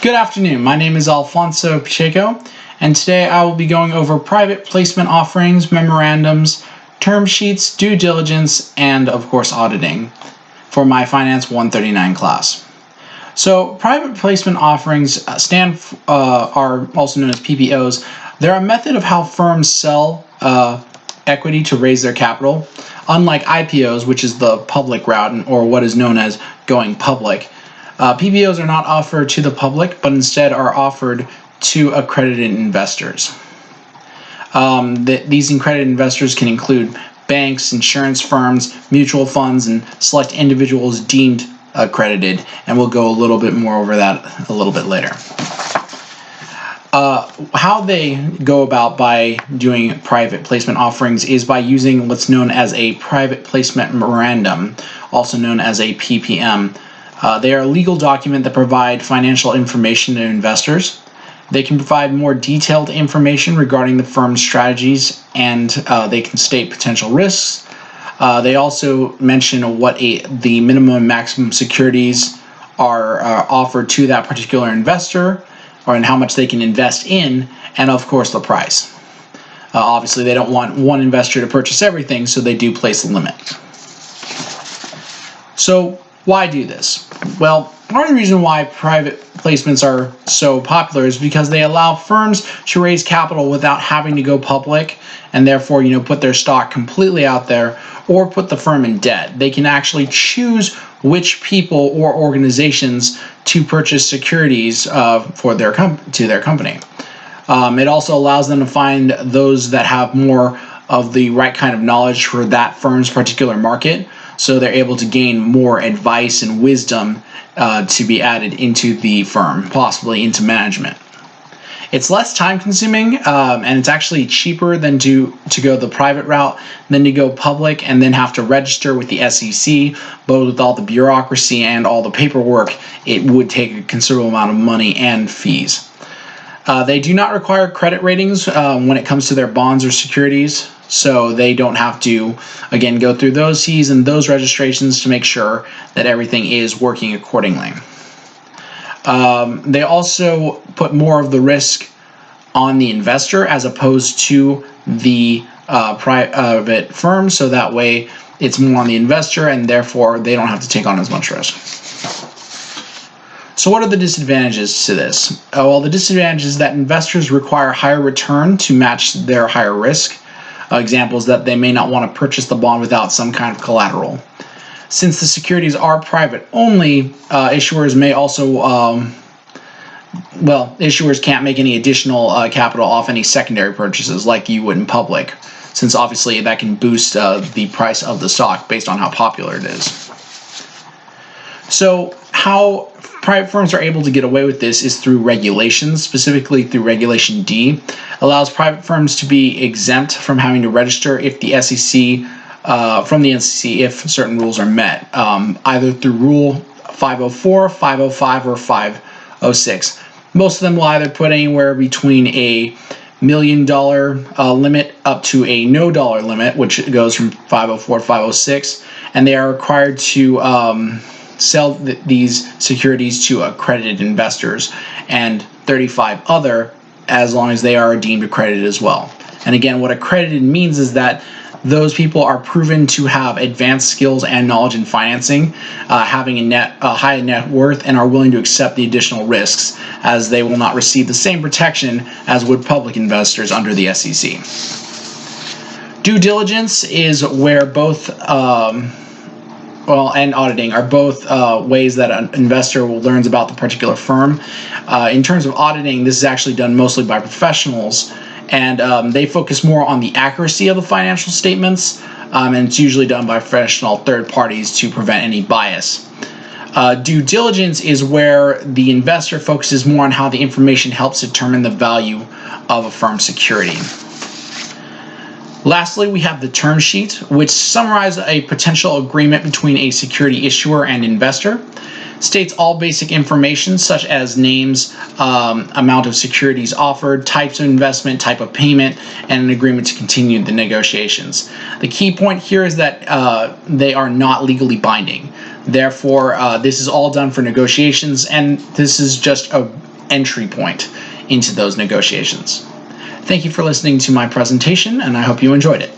Good afternoon, my name is Alfonso Pacheco, and today I will be going over private placement offerings, memorandums, term sheets, due diligence, and of course auditing for my Finance 139 class. So private placement offerings are also known as PPOs. They're a method of how firms sell equity to raise their capital. Unlike IPOs, which is the public route, or what is known as going public, PPOs are not offered to the public, but instead are offered to accredited investors. These accredited investors can include banks, insurance firms, mutual funds, and select individuals deemed accredited, and we'll go a little bit more over that a little bit later. How they go about by doing private placement offerings is by using what's known as a private placement memorandum, also known as a PPM. They are a legal document that provide financial information to investors. They can provide more detailed information regarding the firm's strategies, and they can state potential risks. They also mention what the minimum and maximum securities are offered to that particular investor, and how much they can invest in, and of course the price. Obviously, they don't want one investor to purchase everything, so they do place a limit. So why do this? Well, part of the reason why private placements are so popular is because they allow firms to raise capital without having to go public, and therefore, put their stock completely out there or put the firm in debt. They can actually choose which people or organizations to purchase securities to their company. It also allows them to find those that have more of the right kind of knowledge for that firm's particular market, so they're able to gain more advice and wisdom to be added into the firm, possibly into management. It's less time consuming, and it's actually cheaper than to go the private route than to go public and then have to register with the SEC. Both with all the bureaucracy and all the paperwork, it would take a considerable amount of money and fees. They do not require credit ratings when it comes to their bonds or securities, so they don't have to, again, go through those fees and those registrations to make sure that everything is working accordingly. They also put more of the risk on the investor as opposed to the private firm, so that way it's more on the investor and therefore they don't have to take on as much risk. So what are the disadvantages to this? Well, the disadvantage is that investors require higher return to match their higher risk. Examples that they may not want to purchase the bond without some kind of collateral. Since the securities are private only, issuers may also, issuers can't make any additional capital off any secondary purchases like you would in public, since obviously that can boost the price of the stock based on how popular it is. So how private firms are able to get away with this is through regulations, specifically through Regulation D. Allows private firms to be exempt from having to register if the SEC, if certain rules are met, either through Rule 504, 505, or 506. Most of them will either put anywhere between a $1 million limit up to a no dollar limit, which goes from 504 to 506, and they are required to sell these securities to accredited investors and 35 other, as long as they are deemed accredited as well. And again, what accredited means is that those people are proven to have advanced skills and knowledge in financing, having a high net worth, and are willing to accept the additional risks, as they will not receive the same protection as would public investors under the SEC. Due diligence is where both and auditing are both ways that an investor learns about the particular firm. In terms of auditing, this is actually done mostly by professionals, and they focus more on the accuracy of the financial statements, and it's usually done by professional third parties to prevent any bias. Due diligence is where the investor focuses more on how the information helps determine the value of a firm's security. Lastly, we have the term sheet, which summarizes a potential agreement between a security issuer and investor. States all basic information such as names, amount of securities offered, types of investment, type of payment, and an agreement to continue the negotiations. The key point here is that they are not legally binding. Therefore, this is all done for negotiations, and this is just a entry point into those negotiations. Thank you for listening to my presentation, and I hope you enjoyed it.